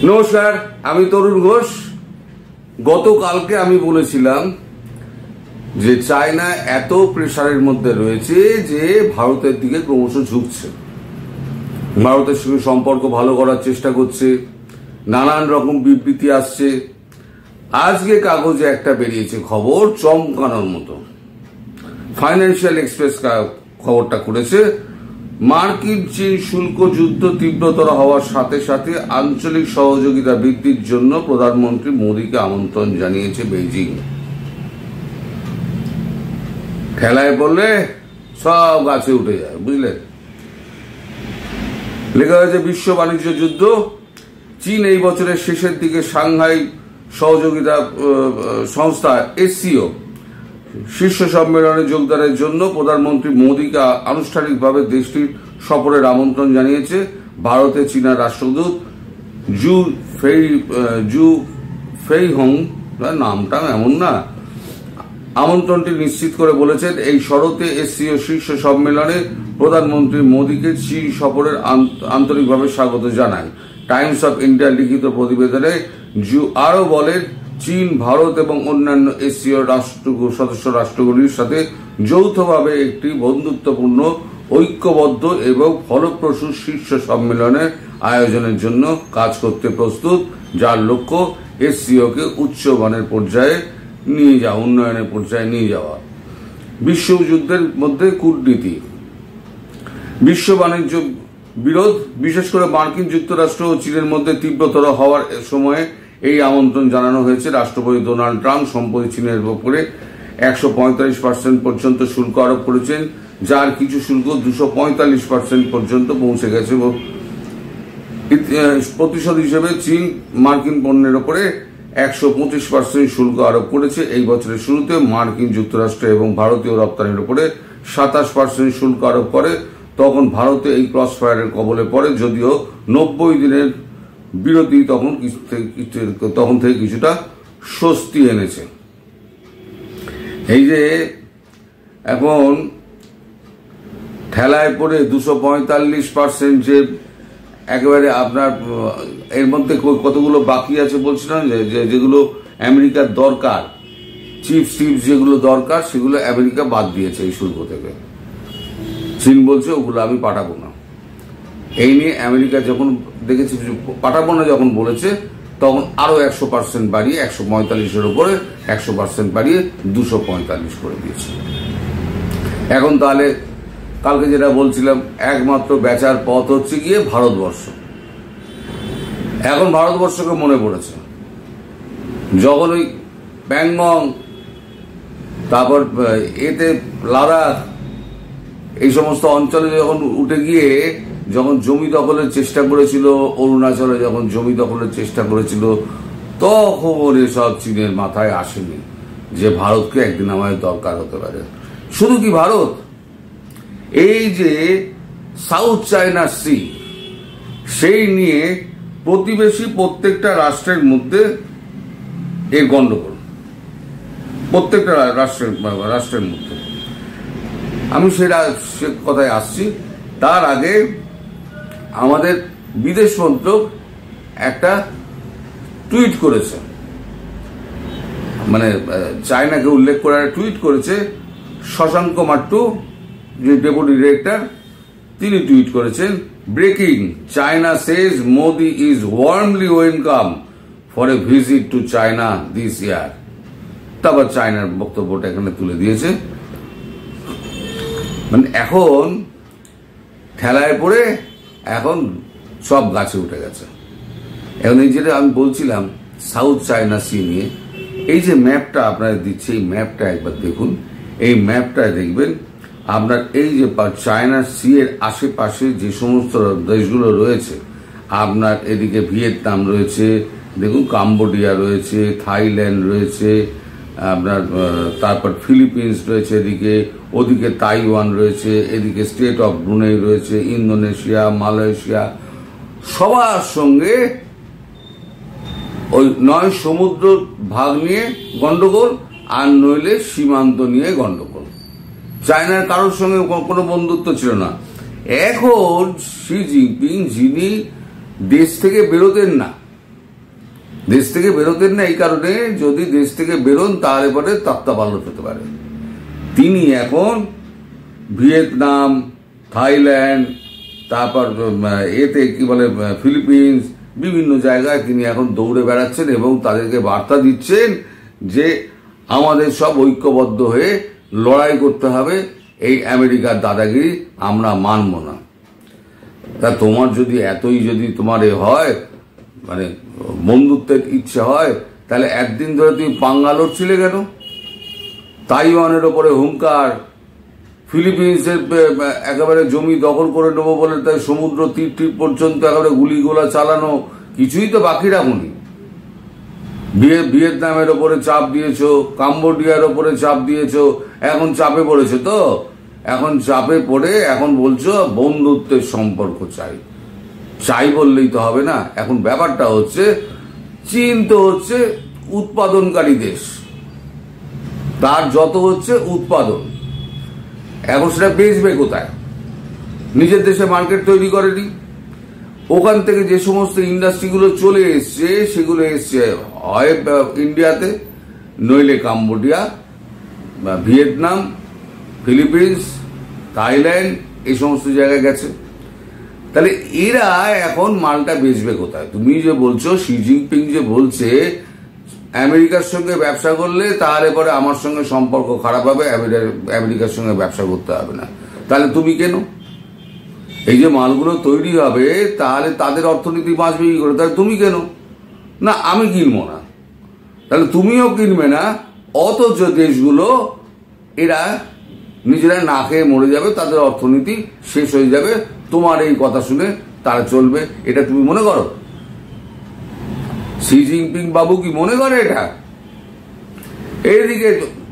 নমস্কার, আমি তরুণ ঘোষ। গতকালকে আমি বলেছিলাম যে চায়না এত প্রেসারের মধ্যে রয়েছে যে ভারতের দিকে ক্রমশ ঝুঁকছে, ভারতের সঙ্গে সম্পর্ক ভালো করার চেষ্টা করছে, নানান রকম বিবৃতি আসছে। আজকে কাগজে একটা বেরিয়েছে খবর, চমকানোর মতো। ফাইন্যান্সিয়াল এক্সপ্রেস খবরটা করেছে, মার্কিন চীন শুল্ক যুদ্ধ তীব্রতর হওয়ার সাথে সাথে আঞ্চলিক সহযোগিতা বৃদ্ধির জন্য প্রধানমন্ত্রী মোদীকে আমন্ত্রণ জানিয়েছে বেইজিং। খেলায় বললে সব গাছে উঠে যায়, বুঝলেন। লেখা হয়েছে বিশ্ব বাণিজ্য যুদ্ধ, চীন এই বছরের শেষের দিকে সাংহাই সহযোগিতা সংস্থা এসসিও শীর্ষ সম্মেলনে যোগদানের জন্য প্রধানমন্ত্রী মোদীকে আনুষ্ঠানিকভাবে দেশটির সফরের আমন্ত্রণ জানিয়েছে ভারতে চীনা রাষ্ট্রদূত জু ফেইহং, নামটা এমন না। আমন্ত্রণটি নিশ্চিত করে বলেছেন, এই শরতে এসসিও শীর্ষ সম্মেলনে প্রধানমন্ত্রী মোদীকে চীন সফরের আন্তরিকভাবে স্বাগত জানায়। টাইমস অফ ইন্ডিয়া লিখিত প্রতিবেদনে জু আরও বলেন, চীন, ভারত এবং অন্যান্য এশীয় সদস্য রাষ্ট্রগুলির সাথে যৌথভাবে একটি বন্ধুত্বপূর্ণ, ঐক্যবদ্ধ এবং ফলপ্রসূ শীর্ষ সম্মেলনের আয়োজনের জন্য কাজ করতে প্রস্তুত, যার লক্ষ্য এসসিওকে উচ্চমানের পর্যায়ে নিয়ে যাওয়া, উন্নয়নের পর্যায়ে নিয়ে যাওয়া। বিশ্বযুদ্ধের মধ্যে কূটনীতি, বিশ্ব বাণিজ্য বিরোধ, বিশেষ করে মার্কিন যুক্তরাষ্ট্র ও চীনের মধ্যে তীব্রতর হওয়ার সময়ে এই আমন্ত্রণ জানানো হয়েছে। রাষ্ট্রপতি ডোনাল্ড ট্রাম্প সম্প্রতি চীনের উপরে 145% পর্যন্ত শুল্ক আরোপ করেছেন, যার কিছু শুল্ক 245% পর্যন্ত পৌঁছে গেছে। প্রতিশোধ হিসেবে চীন মার্কিন পণ্যের উপরে 125% শুল্ক আরোপ করেছে। এই বছরের শুরুতে মার্কিন যুক্তরাষ্ট্র এবং ভারতীয় রপ্তানির উপরে 27% শুল্ক আরোপ করে। তখন ভারতে এই ক্রস ফায়ারের কবলে পড়ে, যদিও 90 দিনের বিরতি তখন থেকে কিছুটা স্বস্তি এনেছে। এই যে এখন ঠেলায় পড়ে 245% যে একেবারে আপনার, এর মধ্যে কতগুলো বাকি আছে বলছিলাম, যেগুলো আমেরিকার দরকার, চিপস যেগুলো দরকার সেগুলো আমেরিকা বাদ দিয়েছে এই শুল্ক থেকে। চীন বলছে ওগুলো আমি পাঠাবো না। এই নিয়ে আমেরিকা যখন দেখেছি পাঠাবো না যখন বলেছে, তখন আরো 100% বাড়িয়ে 145-এর উপরে 100% বাড়িয়ে 245 করে দিয়েছে। এখন তাহলে কালকে যেটা বলছিলাম, একমাত্র বেচার পথ হচ্ছে গিয়ে ভারতবর্ষ। এখন ভারতবর্ষকে মনে পড়েছে, যখন ওই প্যাংগং, তারপর এতে লাদাখ, এই সমস্ত অঞ্চলে যখন উঠে গিয়ে যখন জমি দখলের চেষ্টা করেছিল, অরুণাচলে যখন জমি দখলের চেষ্টা করেছিল, তখন এসব চীনের মাথায় আসেনি যে ভারতকে একদিন আমাদের দরকার হতে পারে। শুধু কি ভারত, এই যে সাউথ চায়না সি, সেই নিয়ে প্রতিবেশী প্রত্যেকটা রাষ্ট্রের মধ্যে এই গন্ডগোল, প্রত্যেকটা রাষ্ট্রের মধ্যে। আমি সে কথায় আসছি। তার আগে আমাদের বিদেশ মন্ত্রক একটা টুইট করেছে, মানে চায়নাকে উল্লেখ করে টুইট করেছে। শশাঙ্ক মাট্টু, যে ডেপুটি ডিরেক্টর, তিনি টুইট করেছেন, breaking, China Sage Modi is warmly welcome for a visit to China this ইয়ার। তারপর চায়নার বক্তব্যটা এখানে তুলে দিয়েছে। মানে এখন ঠেলায় পড়ে এখন সব গাছে উঠে গেছে। এখন এই যেটা আমি বলছিলাম সাউথ চায়না সি নিয়ে, এই যে ম্যাপটা আপনারা দিচ্ছে, এই ম্যাপটা একবার দেখুন। এই ম্যাপটায় দেখবেন আপনার এই যে চায়না সি এর আশেপাশে যে সমস্ত দেশগুলো রয়েছে, আপনার এদিকে ভিয়েতনাম রয়েছে, দেখুন কাম্বোডিয়া রয়েছে, থাইল্যান্ড রয়েছে, আপনার তারপর ফিলিপিন্স রয়েছে, এদিকে ওদিকে তাইওয়ান রয়েছে, এদিকে স্টেট অফ ব্রুনেই রয়েছে, ইন্দোনেশিয়া, মালয়েশিয়া, সবার সঙ্গে ওই নয় সমুদ্র ভাগ নিয়ে গন্ডগোল, আর নইলে সীমান্ত নিয়ে গন্ডগোল। চায়নার কারোর সঙ্গে কোনো বন্ধুত্ব ছিল না। এখন শি জিনপিং, যিনি দেশ থেকে বেরোতেন না, দেশ থেকে বেরোতেন না এই কারণে, যদি দেশ থেকে বেরোন তাহলে পরে তত্ত্বাবধান হতে পারে। তিনি এখন ভিয়েতনাম, থাইল্যান্ড, তারপর এতে কি বলে ফিলিপিন্স, বিভিন্ন জায়গায় তিনি এখন দৌড়ে বেড়াচ্ছেন এবং তাদেরকে বার্তা দিচ্ছেন যে আমাদের সব ঐক্যবদ্ধ হয়ে লড়াই করতে হবে, এই আমেরিকার দাদাগিরি আমরা মানব না। তা তোমার যদি এতই যদি তোমার হয় মানে বন্ধুত্বের ইচ্ছে হয়, তাহলে একদিন ধরে তুমি পাঙ্গা লড়ছিলে কেন? তাইওয়ানের ওপরে হুঙ্কার, ফিলিপিন্সের একেবারে জমি দখল করে নেবো বলে তাই সমুদ্র তীর তীর পর্যন্ত একেবারে গুলিগোলা চালানো, কিছুই তো বাকি রাখুনি। ভিয়েতনামের ওপরে চাপ দিয়েছো, কাম্বোডিয়ার ওপরে চাপ দিয়েছো, এখন চাপে পড়েছো তো, এখন চাপে পড়ে এখন বলছো বন্ধুত্বের সম্পর্ক চাই। চাই বললেই তো হবে না। এখন ব্যাপারটা হচ্ছে চীন তো হচ্ছে উৎপাদনকারী দেশ, তার যত হচ্ছে উৎপাদন, এখন সেটা বেচবে কোথায়? নিজের দেশে মার্কেট তৈরি করেনি। ওখান থেকে যে সমস্ত ইন্ডাস্ট্রিগুলো চলে এসছে সেগুলো এসছে হয় ইন্ডিয়াতে, নইলে কাম্বোডিয়া বা ভিয়েতনাম, ফিলিপিন্স, থাইল্যান্ড, এই সমস্ত জায়গায় গেছে। তাহলে এরা এখন মালটা বেচবে কোথায়? তুমি যে বলছো, শি জিনপিং যে বলছে আমেরিকার সঙ্গে ব্যবসা করলে তাহলে পরে আমার সঙ্গে সম্পর্ক খারাপ হবে, আমেরিকার সঙ্গে ব্যবসা করতে হবে না, তাহলে তুমি কেন? এই যে মালগুলো তৈরি হবে তাহলে তাদের অর্থনীতি বাঁচবে কি করে? তাহলে তুমি কেন? না আমি কিনবো না, তাহলে তুমিও কিনবে না। অথচ দেশগুলো এরা নিজেরা না খেয়ে মরে যাবে, তাদের অর্থনীতি শেষ হয়ে যাবে, তোমার এই কথা শুনে তারা চলবে, এটা তুমি মনে করো? শি জিনপিং বাবু কি মনে করে এটা? এইদিকে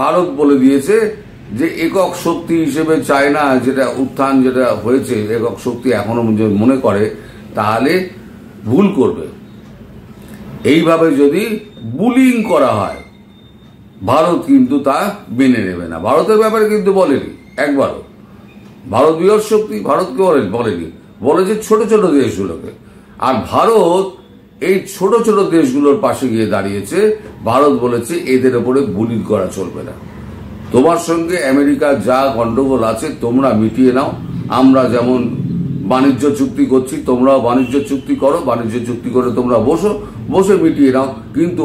ভারত বলে দিয়েছে যে একক শক্তি হিসেবে চায়না যেটা উত্থান যেটা হয়েছে, একক শক্তি এখনো মনে করে তাহলে ভুল করবে। এইভাবে যদি বুলিং করা হয় ভারত কিন্তু তা মেনে নেবে না। ভারতের ব্যাপারে কিন্তু বলেনি একবারও, ভারত বৃহৎ শক্তি, ভারতকে বলেনি, বলেছে ছোট ছোট দেশগুলোকে। আর ভারত এই ছোট ছোট দেশগুলোর পাশে গিয়ে দাঁড়িয়েছে। ভারত বলেছে এদের ওপরে বুলিং করা চলবে না, তোমার সঙ্গে আমেরিকার যা গন্ডগোল আছে তোমরা মিটিয়ে নাও, আমরা যেমন বাণিজ্য চুক্তি করছি তোমরাও বাণিজ্য চুক্তি করো, বাণিজ্য চুক্তি করে তোমরা বসে মিটিয়ে নাও, কিন্তু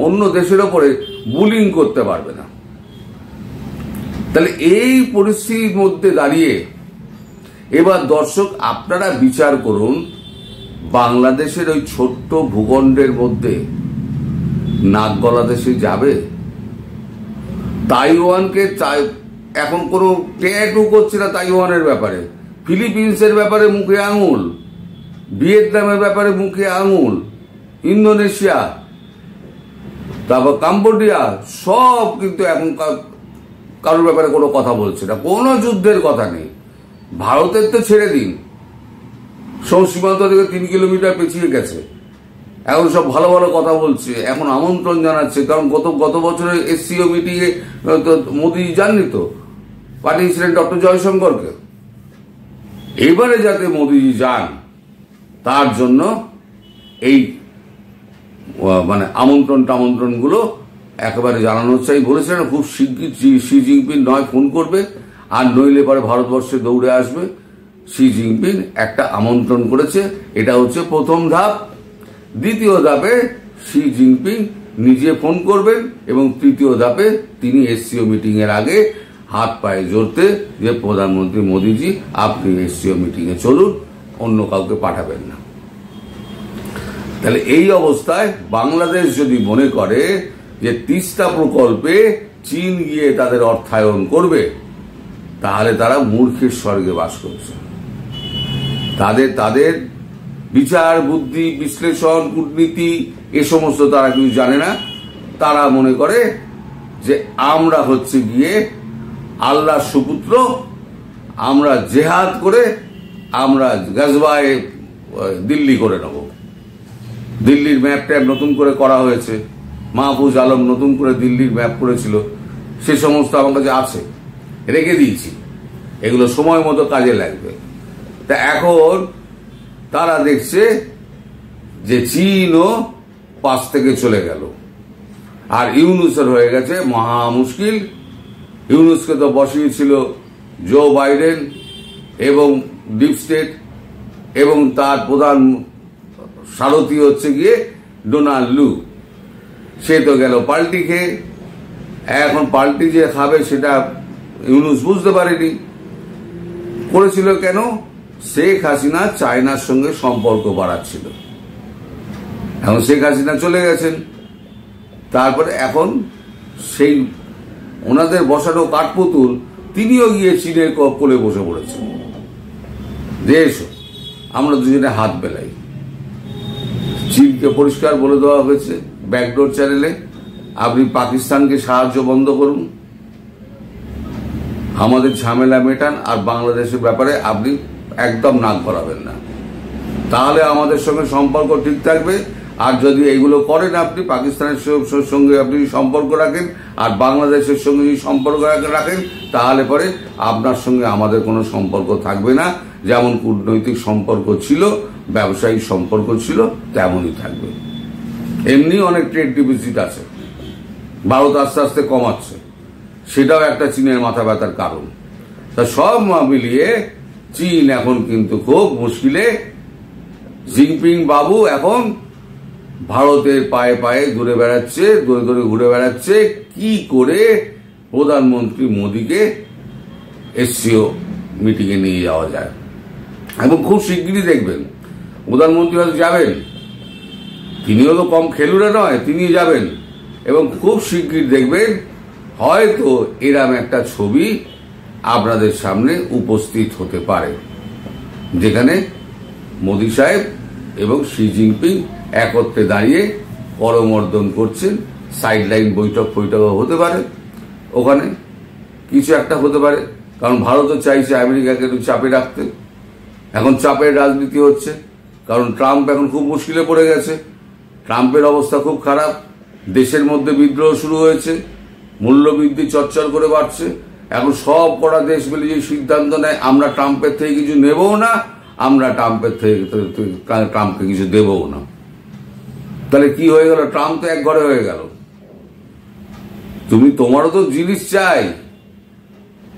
অন্য দেশের ওপরে বুলিং করতে পারবে না। তাহলে এই পরিস্থিতির মধ্যে দাঁড়িয়ে এবার দর্শক আপনারা বিচার করুন, বাংলাদেশের ওই ছোট্ট ভূখণ্ডের মধ্যে নাক গলা দেশে যাবে? তাইওয়ানকে এখন কোনো ট্যাটু করছে না তাইওয়ানের ব্যাপারে, ফিলিপিন্সের ব্যাপারে মুখে আঙুল, ভিয়েতনামের ব্যাপারে মুখে আঙুল, ইন্দোনেশিয়া, তারপর কাম্বোডিয়া, সব কিন্তু এখন কারোর ব্যাপারে কোনো কথা বলছে না, কোনো যুদ্ধের কথা নেই। ভারতের তো ছেড়ে দিন, সীমান্ত থেকে 3 কিলোমিটার পেছিয়ে গেছে, এখন সব ভালো ভালো কথা বলছে, এখন আমন্ত্রণ জানাচ্ছে। কারণ গত বছরের এসসিও মিটিং এ মোদী যাননি তো, পাঠিয়েছিলেন ডক্টর জয়শঙ্করকে। এবারে যাতে মোদীজি যান তার জন্য এই মানে আমন্ত্রণ গুলো একেবারে জানানো হচ্ছে। বলেছিলেন খুব শিগগির শি জিনপিং নয় ফোন করবে, আর নইলে পরে ভারতবর্ষে দৌড়ে আসবে। শি জিনপিং একটা আমন্ত্রণ করেছে, এটা হচ্ছে প্রথম ধাপ। দ্বিতীয় ধাপে শি জিনপিং নিজে ফোন করবেন এবং তৃতীয় ধাপে তিনি এসসিও মিটিং এর আগে হাত পায়ে জড়তে যে প্রধানমন্ত্রী মোদীজি আপনি এসসিও মিটিং এ চলুন, অন্য কাউকে পাঠাবেন না। তাহলে এই অবস্থায় বাংলাদেশ যদি মনে করে যে তিস্তা প্রকল্পে চীন গিয়ে তাদের অর্থায়ন করবে, তাহলে তারা মূর্খের স্বর্গে বাস করছে। তাদের বিচার বুদ্ধি বিশ্লেষণ কূটনীতি এ সমস্ত তারা কিছু জানে না। তারা মনে করে যে আমরা হচ্ছে গিয়ে আল্লাহর সুপুত্র, আমরা জেহাদ করে আমরা গাজবায় দিল্লি করে নেব। দিল্লির ম্যাপটা নতুন করে করা হয়েছে, মাহফুজ আলম নতুন করে দিল্লির ম্যাপ করেছিল, সে সমস্ত আমার কাছে আছে, রেখে দিয়েছি, এগুলো সময় মতো কাজে লাগবে। তা এখন তারা দেখছে যে চীনও পাশ থেকে চলে গেল। আর ইউনুসের হয়ে গেছে মহা মুশকিল। ইউনুসকে তো বসিয়েছিল জো বাইডেন এবং ডিপ স্টেট, এবং তার প্রধান সারথি হচ্ছে গিয়ে ডোনাল্ড লু। সে তো গেল পাল্টি খেয়ে। এখন পাল্টি যে খাবে সেটা ইউনুস বুঝতে পারেনি। করেছিল কেন? শেখ হাসিনা চায়নার সঙ্গে সম্পর্ক বাড়াচ্ছিল। এখন শেখ হাসিনা চলে গেছেন, তারপরে এখন সেই ওনাদের বসানো কাঠপুতুল তিনিও গিয়ে চীনের কোলে বসে পড়েছেন। দেশ আমরা দুজনে হাত বেলাই। চীনকে পরিষ্কার বলে দেওয়া হয়েছে ব্যাকডোর চ্যানেলে, আপনি পাকিস্তানকে সাহায্য বন্ধ করুন, আমাদের ঝামেলা মেটান, আর বাংলাদেশের ব্যাপারে আপনি একদম নাক ভরাবেন না, তাহলে আমাদের সঙ্গে সম্পর্ক ঠিক থাকবে। আর যদি এইগুলো করেন, আপনি পাকিস্তানের সঙ্গে আপনি সম্পর্ক রাখেন আর বাংলাদেশের সঙ্গে যদি সম্পর্ক রাখেন, তাহলে পরে আপনার সঙ্গে আমাদের কোনো সম্পর্ক থাকবে না। যেমন কূটনৈতিক সম্পর্ক ছিল, ব্যবসায়িক সম্পর্ক ছিল, তেমনই থাকবে। এমনি অনেক ট্রেড ডিফিসিট আছে, ভারত আস্তে আস্তে কমাচ্ছে, সেটাও একটা চীনের মাথা ব্যথার কারণ। তা সব মিলিয়ে চীন এখন কিন্তু খুব মুশকিলে। জিনপিং বাবু এখন ভারতের পায়ে পায়ে ঘুরে বেড়াচ্ছে, দূরে দূরে ঘুরে বেড়াচ্ছে কি করে প্রধানমন্ত্রী মোদীকে এসসিও মিটিংয়ে নিয়ে যাওয়া যায়। এবং খুব শিগগিরই দেখবেন প্রধানমন্ত্রী হয়তো যাবেন, তিনিও তো কম খেলুড়ে নয়, তিনি যাবেন, এবং খুব শিগগির দেখবেন হয়তো এরম একটা ছবি আপনাদের সামনে উপস্থিত হতে পারে, যেখানে মোদী সাহেব এবং শি জিনপিং একত্রে দাঁড়িয়ে করমর্দন করছেন। সাইডলাইন বৈঠক হতে পারে, ওখানে কিছু একটা হতে পারে, কারণ ভারতও চাইছে আমেরিকাকে একটু চাপে রাখতে। এখন চাপের রাজনীতি হচ্ছে, কারণ ট্রাম্প এখন খুব মুশকিলে পড়ে গেছে। ট্রাম্পের অবস্থা খুব খারাপ, দেশের মধ্যে বিদ্রোহ শুরু হয়েছে, মূল্যবৃদ্ধি চরচর করে বাড়ছে। এখন সব কটা দেশ মিলে যে সিদ্ধান্ত নেয় আমরা ট্রাম্পের থেকে কিছু নেবও না, আমরা ট্রাম্পকে কিছু দেবও না, তাহলে কি হয়ে গেল? ট্রাম্প তো এক ঘরে হয়ে গেল। তোমারও তো জিনিস চাই,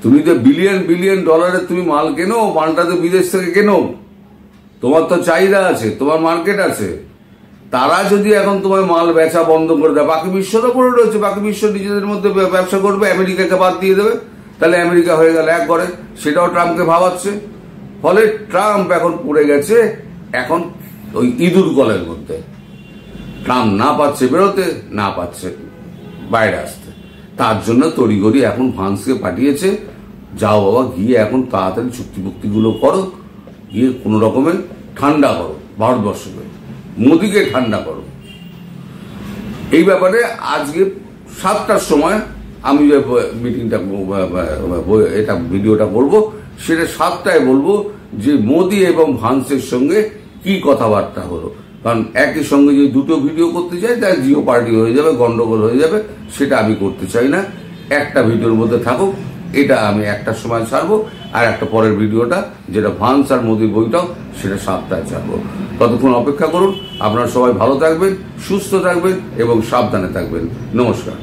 তুমি তো বিলিয়ন বিলিয়ন ডলারের তুমি মাল কেনো, মালটা তো বিদেশ থেকে কেনো, তোমার তো চাহিদা আছে, তোমার মার্কেট আছে। তারা যদি এখন তোমার মাল বেচা বন্ধ করে দেয়, বাকি বিশ্ব তো পড়ে রয়েছে, বাকি বিশ্ব নিজেদের মধ্যে ব্যবসা করবে, আমেরিকাকে বাদ দিয়ে দেবে, তাহলে আমেরিকা হয়ে গেল এক ঘরে। সেটাও ট্রাম্পকে ভাবাচ্ছে। ফলে ট্রাম্প এখন পড়ে গেছে এখন ওই ইঁদুর কলের মধ্যে। ট্রাম্প না পাচ্ছে বেরোতে, না পাচ্ছে বাইরে আসতে, তার জন্য তড়িঘড়ি এখন ভান্সকে পাঠিয়েছে, যাও বাবা গিয়ে এখন তাড়াতাড়ি চুক্তিগুলো করো, গিয়ে কোনো রকমের ঠান্ডা করো ভারতবর্ষকে, মোদীকে ঠান্ডা করো। এই ব্যাপারে আজকে 7টার সময় আমি যে মিটিংটা এটা ভিডিওটা করবো, সেটা 7টায় বলবো যে মোদী এবং ভান্সের সঙ্গে কি কথাবার্তা হলো। কারণ একই সঙ্গে যদি দুটো ভিডিও করতে চাই তাহলে জিও পার্টি হয়ে যাবে, গন্ডগোল হয়ে যাবে, সেটা আমি করতে চাই না। একটা ভিডিওর মধ্যে থাকুক, এটা আমি একটার সময় ছাড়বো, আর একটা পরের ভিডিওটা যেটা ভান্স আর মোদীর বইটাও সেটা 7টায় ছাড়বো। ততক্ষণ অপেক্ষা করুন। আপনারা সবাই ভালো থাকবেন, সুস্থ থাকবেন এবং সাবধানে থাকবেন। নমস্কার।